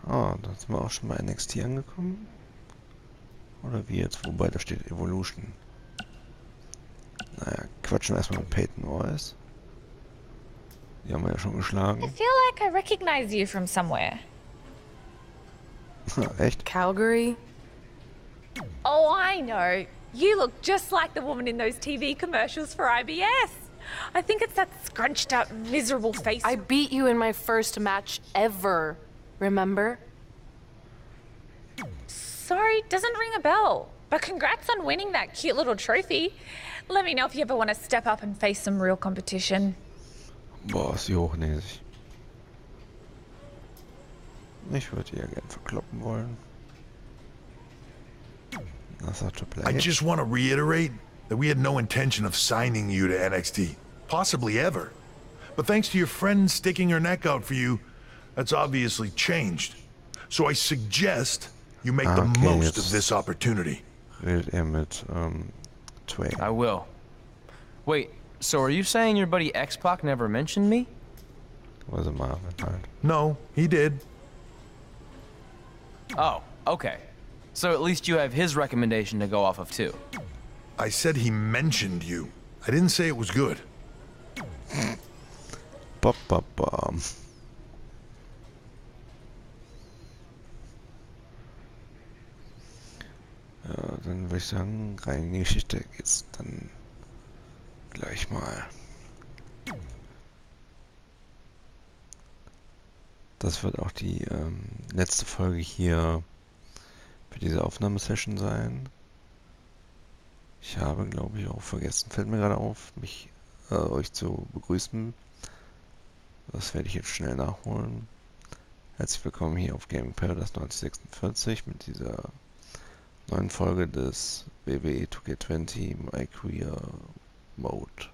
Ah, da sind wir auch schon bei NXT angekommen. Oder wie jetzt? Wobei, da steht Evolution. Naja, quatschen wir erstmal mit Peyton Royce. Die haben wir ja schon I geschlagen. feel like I recognize you from somewhere. Echt? Calgary? Oh, I know. You look just like the woman in those TV commercials for IBS. I think it's that scrunched up, miserable face. I beat you in my first match ever. Remember? Sorry, doesn't ring a bell. But congrats on winning that cute little trophy. Let me know if you ever want to step up and face some real competition. Boah, ist sie hochnäsig. Ich würde die ja gern verkloppen wollen. Das hat Triple H. I just want to reiterate that we had no intention of signing you to NXT. Possibly ever. But thanks to your friend sticking her neck out for you, that's obviously changed. So I suggest you make the most of this opportunity. Redet mit Trey. I will. Wait, so are you saying your buddy X-Pac never mentioned me? Was er mal halt. No, he did. Oh, okay. So at least you have his recommendation to go off of too. I said he mentioned you. I didn't say it was good. Bop, bop, bom. Ja, dann würde ich sagen, rein in die Geschichte geht's dann gleich mal. Das wird auch die letzte Folge hier für diese Aufnahmesession sein. Ich habe, glaube ich, auch vergessen, fällt mir gerade auf, euch zu begrüßen. Das werde ich jetzt schnell nachholen. Herzlich willkommen hier auf Gaming Paradise 1946 mit dieser neuen Folge des WWE2K20 My Career Mode.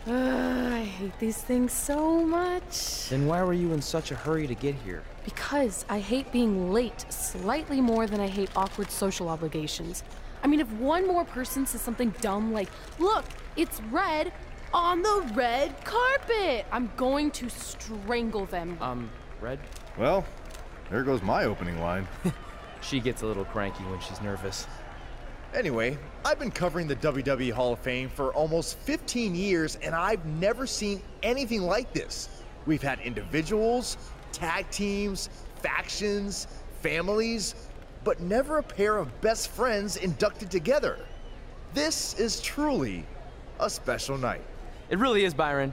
I hate these things so much. Then why were you in such a hurry to get here? Because I hate being late slightly more than I hate awkward social obligations. I mean, if one more person says something dumb like, look, it's red on the red carpet, I'm going to strangle them. Red? Well, there goes my opening line. She gets a little cranky when she's nervous. Anyway, I've been covering the WWE Hall of Fame for almost 15 years, and I've never seen anything like this. We've had individuals, tag teams, factions, families, but never a pair of best friends inducted together. This is truly a special night. It really is, Byron.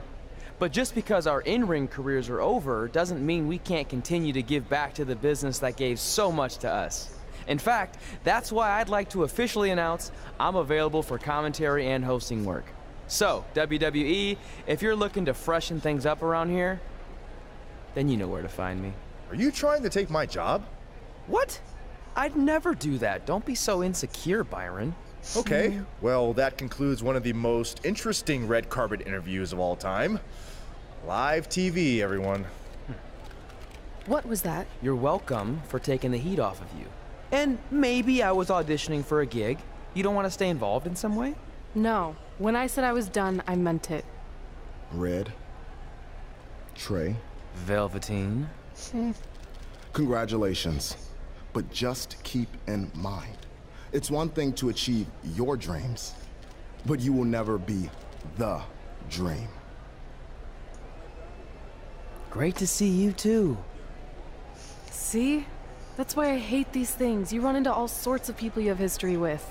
But just because our in-ring careers are over doesn't mean we can't continue to give back to the business that gave so much to us. In fact, that's why I'd like to officially announce I'm available for commentary and hosting work. So, WWE, if you're looking to freshen things up around here, then you know where to find me. Are you trying to take my job? What? I'd never do that. Don't be so insecure, Byron. Okay, well, that concludes one of the most interesting red carpet interviews of all time. Live TV, everyone. What was that? You're welcome for taking the heat off of you. And maybe I was auditioning for a gig. You don't want to stay involved in some way? No, when I said I was done, I meant it. Red. Trey. Velveteen. Congratulations. But just keep in mind, it's one thing to achieve your dreams, but you will never be the dream. Great to see you too. See? That's why I hate these things. You run into all sorts of people you have history with.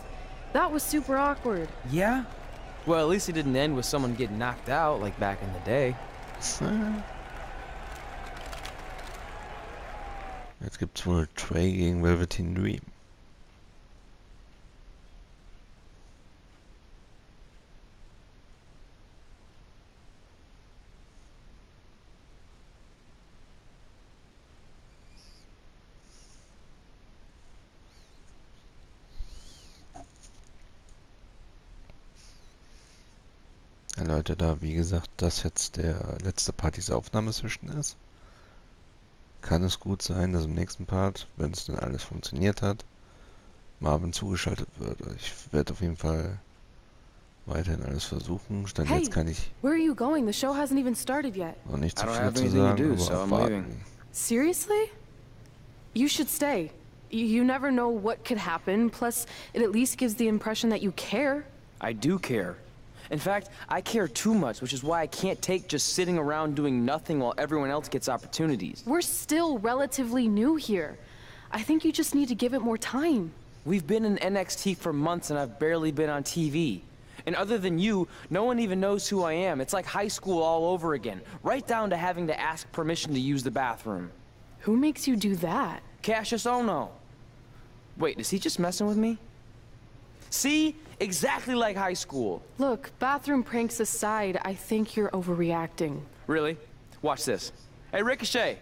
That was super awkward. Yeah? Well, at least it didn't end with someone getting knocked out like back in the day. Jetzt gibt's wohl Trey gegen Velveteen Dream. Ja, Leute, da wie gesagt, das jetzt der letzte Part dieser Aufnahmesession ist, kann es gut sein, dass im nächsten Part, wenn es dann alles funktioniert hat, Marvin zugeschaltet wird. Ich werde auf jeden Fall Weiterhin alles versuchen. Stand Hey, jetzt kann ich where are you going? The show hasn't even started yet. noch nicht I zu don't viel have zu anything to sagen, do, aber so I'm abwarten. leaving. Seriously? You should stay. You never know what could happen, plus it at least gives the impression that you care. I do care. In fact, I care too much, which is why I can't take just sitting around doing nothing while everyone else gets opportunities. We're still relatively new here. I think you just need to give it more time. We've been in NXT for months and I've barely been on TV. And other than you, no one even knows who I am. It's like high school all over again, right down to having to ask permission to use the bathroom. Who makes you do that? Cassius Ohno. Wait, is he just messing with me? See? Exactly like high school. Look, bathroom pranks aside, I think you're overreacting. Really? Watch this. Hey, Ricochet.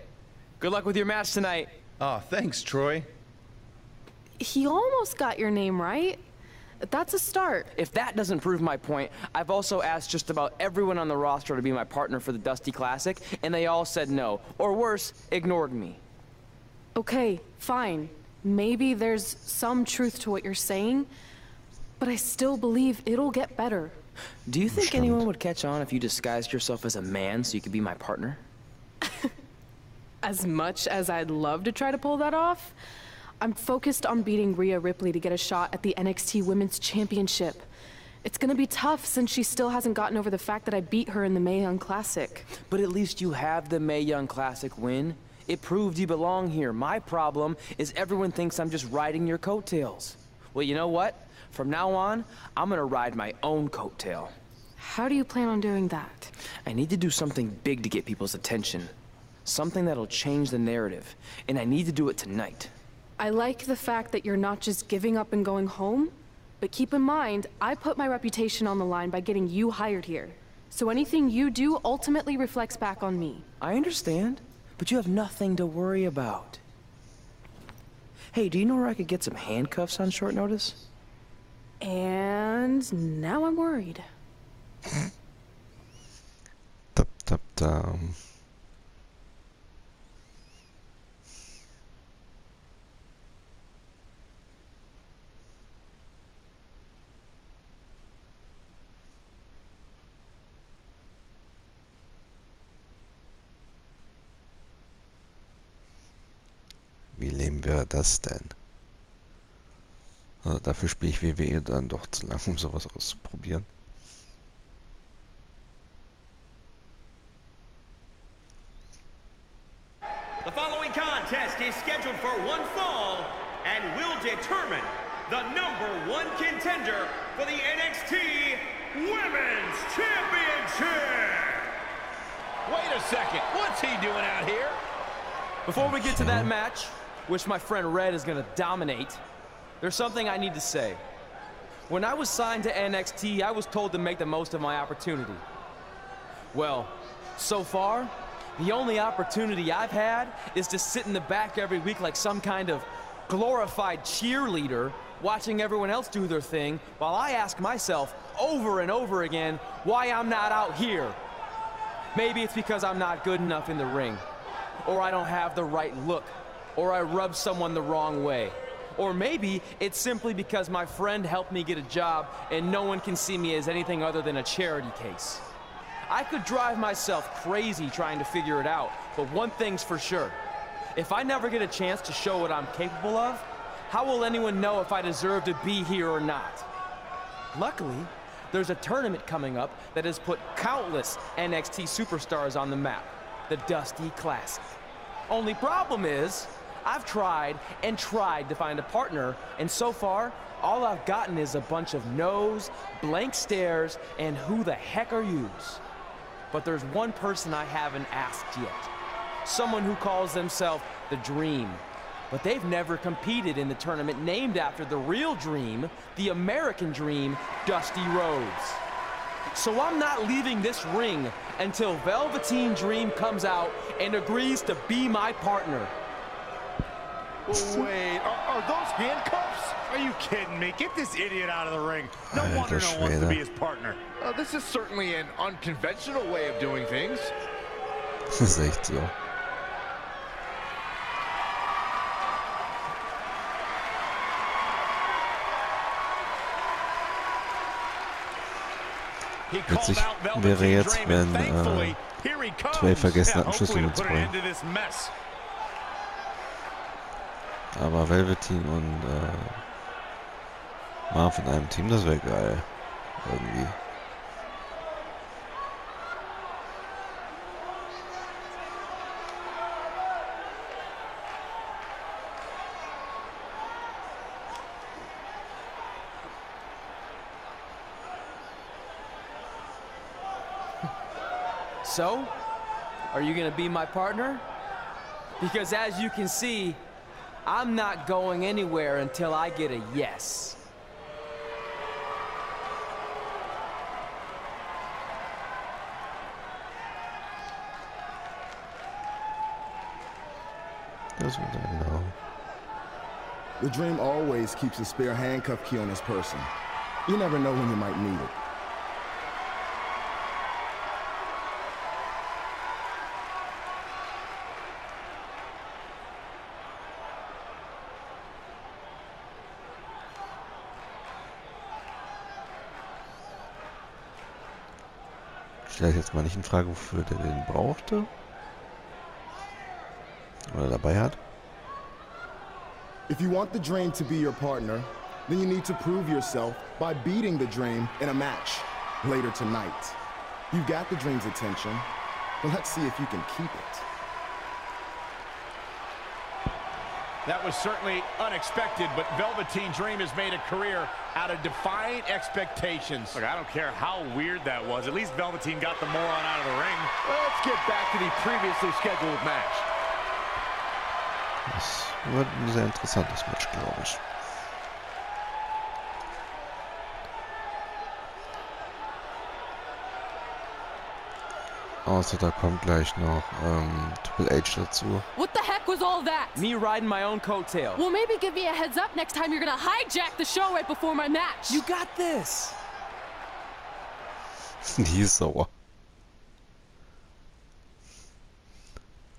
Good luck with your match tonight. Aw, thanks, Troy. He almost got your name right. That's a start. If that doesn't prove my point, I've also asked just about everyone on the roster to be my partner for the Dusty Classic, and they all said no. Or worse, ignored me. Okay, fine. Maybe there's some truth to what you're saying, but I still believe it'll get better. Do you think anyone would catch on if you disguised yourself as a man so you could be my partner? As much as I'd love to try to pull that off, I'm focused on beating Rhea Ripley to get a shot at the NXT Women's Championship. It's gonna be tough since she still hasn't gotten over the fact that I beat her in the Mae Young Classic. But at least you have the Mae Young Classic win. It proved you belong here. My problem is everyone thinks I'm just riding your coattails. Well, you know what? From now on, I'm gonna ride my own coattail. How do you plan on doing that? I need to do something big to get people's attention. Something that'll change the narrative. And I need to do it tonight. I like the fact that you're not just giving up and going home, but keep in mind, I put my reputation on the line by getting you hired here. So anything you do ultimately reflects back on me. I understand, but you have nothing to worry about. Hey, do you know where I could get some handcuffs on short notice? And now I'm worried. Tap, tap, tam. Wie nehmen wir das denn? Also dafür spiele ich WWE dann doch zu lang, um sowas auszuprobieren. The following contest is scheduled for one fall and will determine the #1 contender for the NXT Women's Championship. Wait a second, what's he doing out here? Before we get to that match, which my friend Red is gonna dominate, there's something I need to say. When I was signed to NXT, I was told to make the most of my opportunity. Well, so far, the only opportunity I've had is to sit in the back every week like some kind of glorified cheerleader, watching everyone else do their thing, while I ask myself over and over again why I'm not out here. Maybe it's because I'm not good enough in the ring, or I don't have the right look, or I rub someone the wrong way. Or maybe it's simply because my friend helped me get a job and no one can see me as anything other than a charity case. I could drive myself crazy trying to figure it out, but one thing's for sure. If I never get a chance to show what I'm capable of, how will anyone know if I deserve to be here or not? Luckily, there's a tournament coming up that has put countless NXT superstars on the map, the Dusty Classic. Only problem is, I've tried and tried to find a partner, and so far, all I've gotten is a bunch of no's, blank stares, and who the heck are yous? But there's one person I haven't asked yet. Someone who calls themselves the Dream. But they've never competed in the tournament named after the real Dream, the American Dream, Dusty Rhodes. So I'm not leaving this ring until Velveteen Dream comes out and agrees to be my partner. Wait, are those handcuffs? Are you kidding me? Get this idiot out of the ring. No wonder no one wants to be his partner. This is certainly an unconventional way of doing things. Das ist echt so. Witzig wäre jetzt, wenn Trey vergessen hat, einen Schlüssel mitzubringen. Aber Velveteen und Marv in einem Team, das wäre geil. Irgendwie. So, are you gonna be my partner? Because as you can see, I'm not going anywhere until I get a yes. Doesn't know. The Dream always keeps a spare handcuff key on his person. You never know when you might need it. Stell ich jetzt mal nicht in Frage, wofür der den brauchte. Oder dabei hat. If you want the Dream to be your partner, then you need to prove yourself by beating the Dream in a match later tonight. You've got the Dream's attention, but let's see if you can keep it. That was certainly unexpected, but Velveteen Dream has made a career out of defying expectations. Look, I don't care how weird that was. At least Velveteen got the moron out of the ring. Let's get back to the previously scheduled match. Das wird ein sehr interessantes Match, glaube ich. Außer da kommt gleich noch Triple H dazu. What the heck was all that? Me riding my own coattail. Well, maybe give me a heads up next time you're gonna hijack the show right before my match. You got this. Die ist sauer.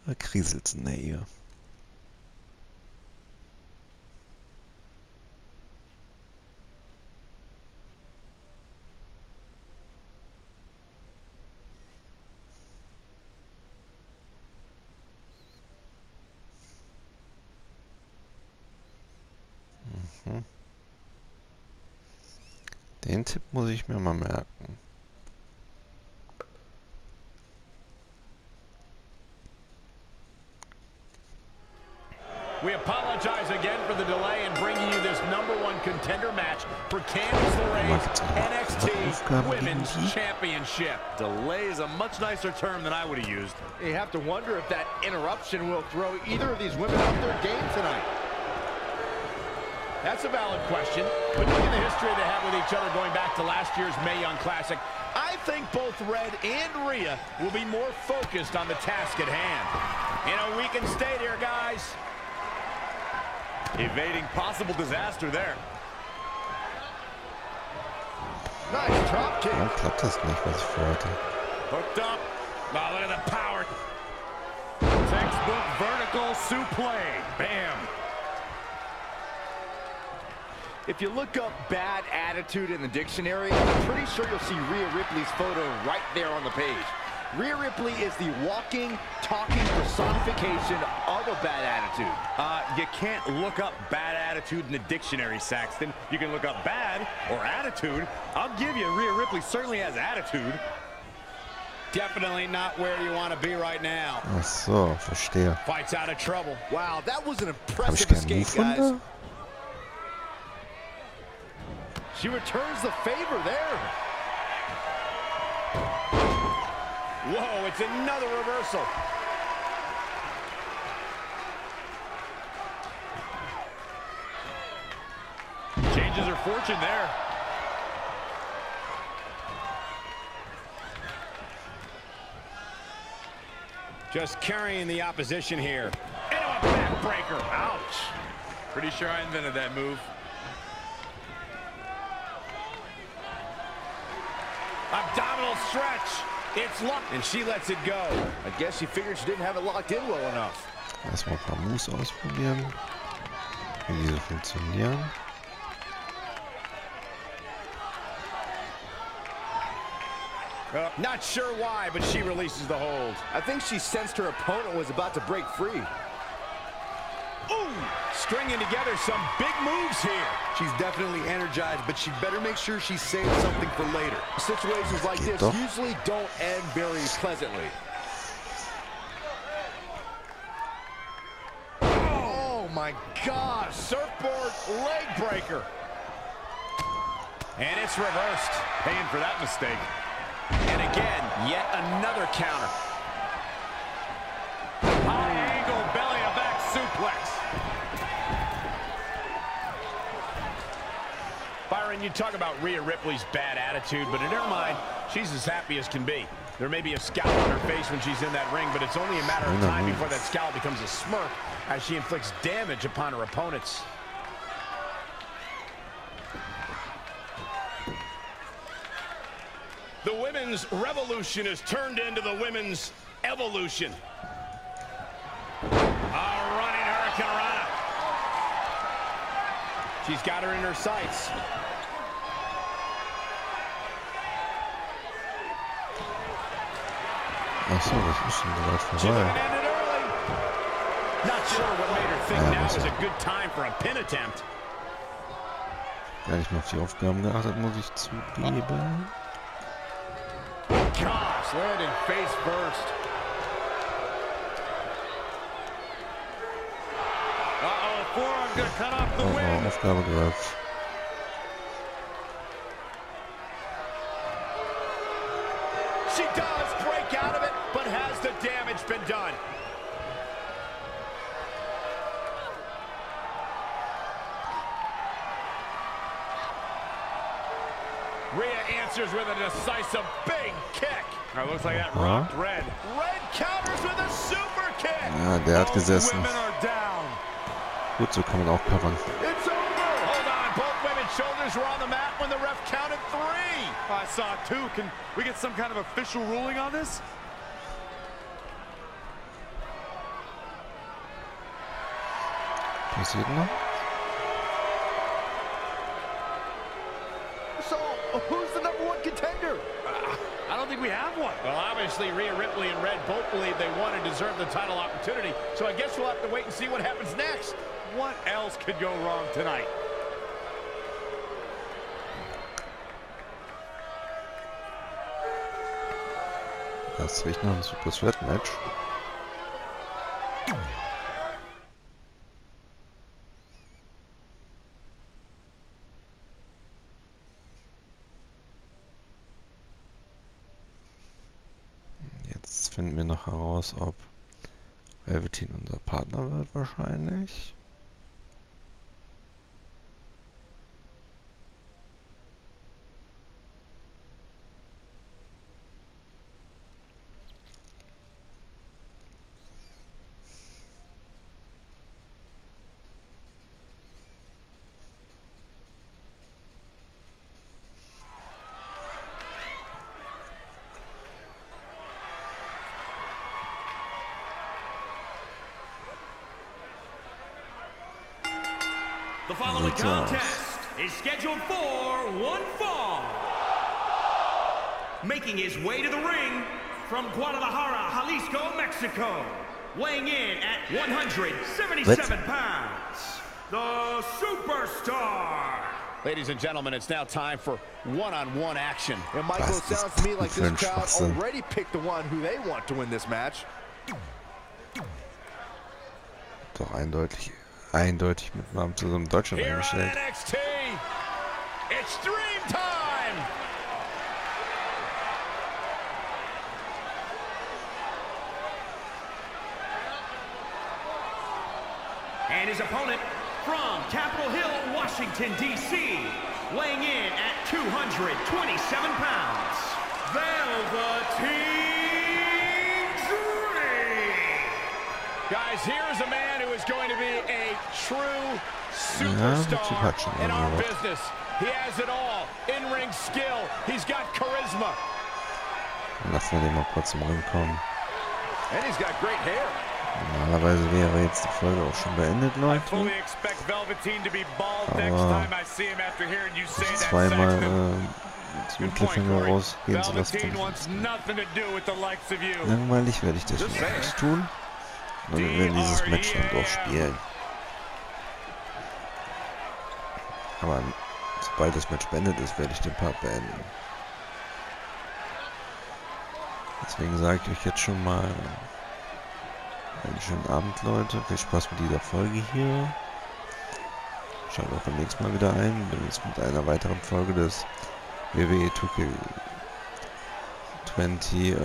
Da kriselt's in der Ehe. Den Tipp muss ich mir mal merken. We apologize again for the delay in bringing you this #1 contender match for Candice LeRae's NXT Women's Championship. Delay is a much nicer term than I would have used. You have to wonder if that interruption will throw either of these women off their game tonight. That's a valid question, but look at the history they have with each other going back to last year's Mae Young Classic. I think both Red and Rhea will be more focused on the task at hand. In a weakened state here, guys. Evading possible disaster there. Nice drop kick. Ja, klappt das nicht, was ich vorhatte. Hooked up. Oh, look at the power. Textbook vertical suplex. Bam. If you look up bad attitude in the dictionary, I'm pretty sure you'll see Rhea Ripley's photo right there on the page. Rhea Ripley is the walking, talking personification of a bad attitude. You can't look up bad attitude in the dictionary, Saxton. You can look up bad or attitude. I'll give you, Rhea Ripley certainly has attitude. Definitely not where you want to be right now. Ach so, verstehe. Fight's out of trouble. Wow, that was an Hab ich impressive keinen escape, Move guys. runter? She returns the favor there. Whoa, it's another reversal. Changes her fortune there. Just carrying the opposition here. Into a backbreaker. Ouch. Pretty sure I invented that move. Abdominal stretch. It's locked. And she lets it go. I guess she figured she didn't have it locked in well enough. Erstmal ein paar Moves ausprobieren, wie diese funktionieren. Not sure why, but she releases the hold. I think she sensed her opponent was about to break free. Ooh! Stringing together some big moves here. She's definitely energized, but she better make sure she saves something for later. Situations like this usually don't end very pleasantly. Oh my God! Surfboard leg breaker. And it's reversed. Paying for that mistake. And again, yet another counter. High angle belly to back suplex. Byron, you talk about Rhea Ripley's bad attitude, but in her mind, she's as happy as can be. There may be a scowl on her face when she's in that ring, but it's only a matter of time before that scowl becomes a smirk as she inflicts damage upon her opponents. The women's revolution has turned into the women's evolution. A running hurricanrana. She's got her in her sights. Ach so, das ist schon soweit vorbei. Not sure what made her think now was a good time for a pin attempt. Gar nicht mehr auf die Aufgaben geachtet, muss ich zugeben. Gosh, landed face first. Uh-oh, forearm gonna cut off the win. Aufgabe gehört. She does break out of it, but has the damage been done? Rhea answers with a decisive big kick. Looks like that rocked Red. Red counters with a super kick. Ja, der hat gesessen. Women are down. Gut, so kann man auch covern. It's over. Hold on, both women's shoulders were on the mat when the ref counted 3. I saw 2. Can we get some kind of official ruling on this? Passiert noch? So, who's the #1 contender? I don't think we have one. Well, obviously, Rhea Ripley and Red both believe they want and deserve the title opportunity, so I guess we'll have to wait and see what happens next. What else could go wrong tonight? Das riecht nach einem Super Sweat Match. Jetzt finden wir noch heraus, ob Velveteen unser Partner wird wahrscheinlich. The following contest is scheduled for one fall. Making his way to the ring from Guadalajara, Jalisco, Mexico. Weighing in at 177 pounds, the Superstar. Ladies and gentlemen, it's now time for one-on-one action. And Michael, it sounds to me like this crowd already picked the one who they want to win this match. Doch eindeutig mit Namen zu so einem Deutschen eingestellt. NXT, it's dream time! And his opponent from Capitol Hill, Washington, D.C., weighing in at 227 pounds, Velveteen Dream. Guys, here's a man who is going to be a true superstar in our business. He has it all. In-ring skill. He's got charisma. Lassen wir den mal kurz zum Ring kommen. And he's got great hair. Normalerweise wäre jetzt die Folge auch schon beendet, Leute. Aber zweimal zum Cliffhanger rausgehen zu lassen. Langweilig werde ich das nicht tun. Und wir werden dieses Match dann doch spielen. Aber sobald das Match beendet ist, werde ich den Part beenden. Deswegen sage ich euch jetzt schon mal einen schönen Abend, Leute. Viel Spaß mit dieser Folge hier. Schaut auch beim nächsten Mal wieder ein, wenn es mit einer weiteren Folge des WWE2K20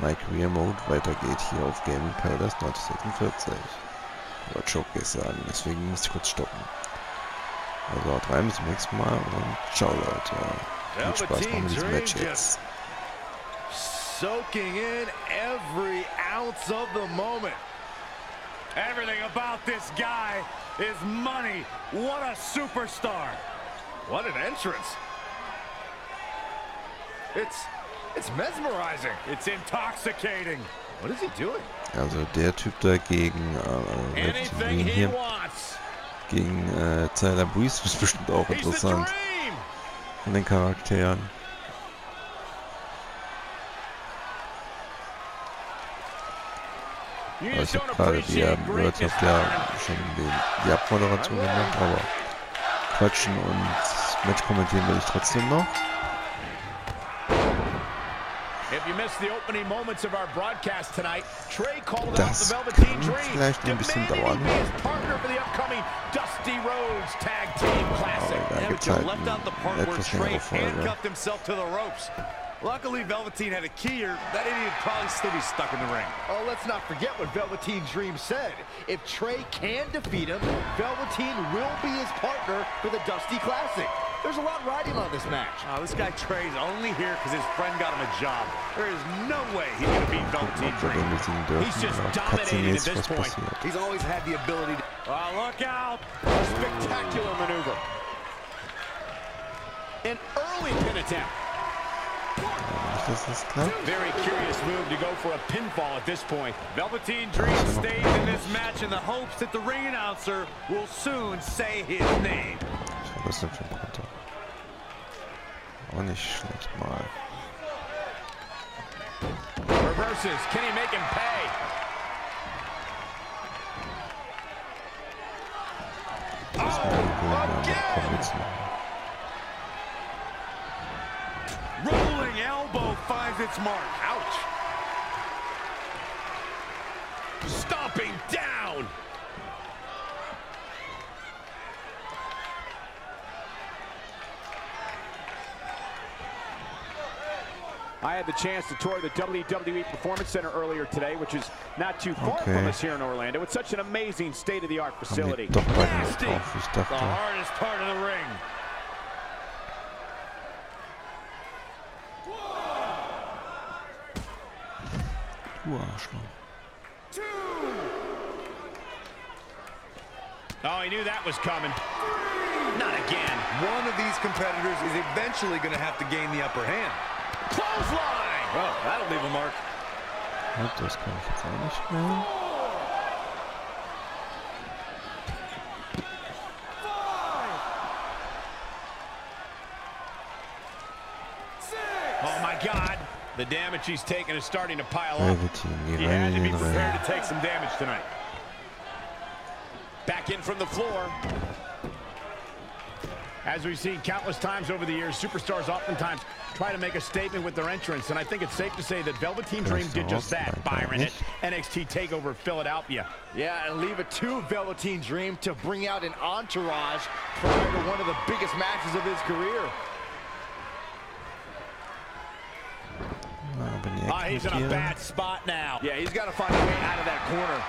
My Career Mode weitergeht hier auf Gaming Paradise 1946. Oder Showcase sagen, deswegen muss ich kurz stoppen. Also haut rein, bis zum nächsten Mal und ciao Leute. Viel Spaß noch mit diesem Match jetzt. Soaking in every ounce of the moment. Everything about this guy is money. What a superstar. What an entrance. It's mesmerizing. It's intoxicating. What is he doing? Also der Typ da gegen hier gegen Tyler Breeze ist bestimmt auch interessant von den Charakteren. Aber ich habe gerade, wie ihr gehört habt, ja schon die Abmoderation gemacht, aber quatschen und Match kommentieren will ich trotzdem noch. Das kann vielleicht ein bisschen dauern. Aber da gibt es halt eine etwas längere Folge. Luckily, Velveteen had a key, or that idiot would probably still be stuck in the ring. Oh, let's not forget what Velveteen Dream said. If Trey can defeat him, Velveteen will be his partner for the Dusty Classic. There's a lot riding on this match. Oh, this guy Trey's only here because his friend got him a job. There is no way he's going to beat Velveteen Dream. He's just dominated at this point. He's always had the ability to... Oh, look out! A spectacular maneuver. An early pin attempt. Very curious move to go for a pinfall at this point. Velveteen Dream stays in this match in the hopes that the ring announcer will soon say his name. Was denn für ein Konter? Auch nicht schlecht mal. Reverses. Can he make him pay? Rolling elbow finds its mark. Ouch. Stomping down. I had the chance to tour the WWE Performance Center earlier today, which is not too far from us here in Orlando. It's such an amazing state-of-the-art facility. Nasty. The hardest part of the ring. Oh, he knew that was coming. Not again. One of these competitors is eventually going to have to gain the upper hand. Clothesline! Well, that'll leave a mark. Das kann ich jetzt auch nicht mehr. Oh my God! The damage he's taken is starting to pile up. He had to be prepared to take some damage tonight. Back in from the floor. As we've seen countless times over the years, superstars oftentimes try to make a statement with their entrance, and I think it's safe to say that Velveteen Dream did just that, Byron, at NXT TakeOver Philadelphia. Yeah, and leave it to Velveteen Dream to bring out an entourage prior to one of the biggest matches of his career. He's in a bad spot now. Yeah, he's got to find a way out of that corner.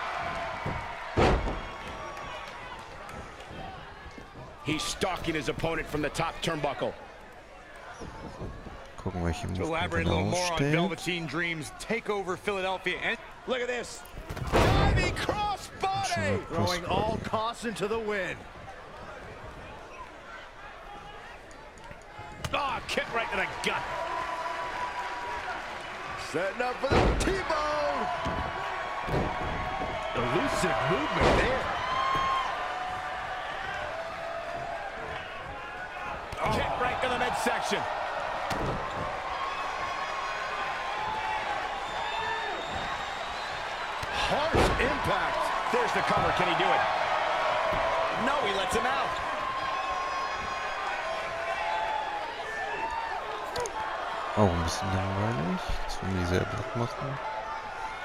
He's stalking his opponent from the top turnbuckle. Gucken, welche To elaborate a little more on Velveteen Dream's TakeOver Philadelphia. And look at this. Diving crossbody! Throwing all caution to the wind. Oh, kick right to the gut. Setting up for the T-bone. Elusive movement there. Kick right to the midsection. Harsh impact. There's the cover. Can he do it? No, he lets him out. Auch ein bisschen langweilig. Das will mich sehr blatt machen.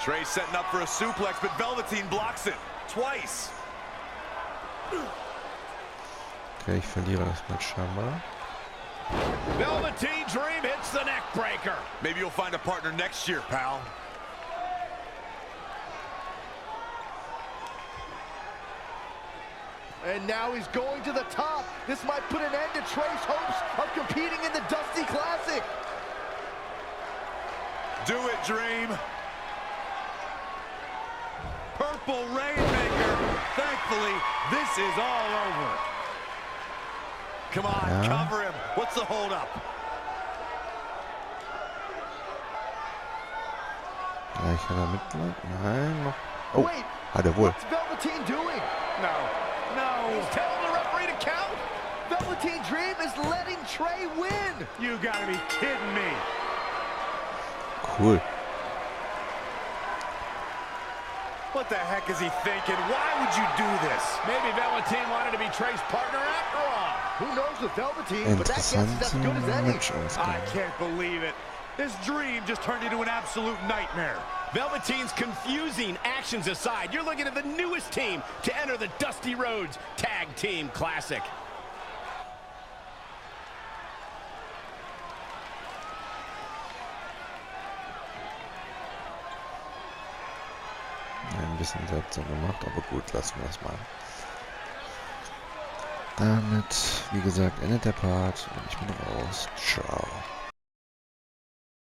Trey setting up for a suplex, but Velveteen blocks it twice. Okay, ich verliere das Match scheinbar. Velveteen Dream hits the neck breaker. Maybe you'll find a partner next year, pal. And now he's going to the top. This might put an end to Trey's hopes of competing in the Dusty Classic. Do it, Dream. Purple Rainmaker. Thankfully, this is all over. Come on, cover him. What's the holdup? Gleich hat er Mitleid. Nein, noch. Oh, Wait, hat er wohl. what's Velveteen doing? No, He's telling the referee to count. Velveteen Dream is letting Trey win. you gotta be kidding me. Cool. What the heck is he thinking? Why would you do this? Maybe Velveteen wanted to be Trey's partner after all. Who knows with Velveteen, but that gets as good as any. I can't believe it. This Dream just turned into an absolute nightmare. Velveteen's confusing actions aside, you're looking at the newest team to enter the Dusty Rhodes Tag Team Classic. Ein bisschen seltsam gemacht, aber gut, lassen wir es mal. Damit, wie gesagt, endet der Part und ich bin raus. Ciao.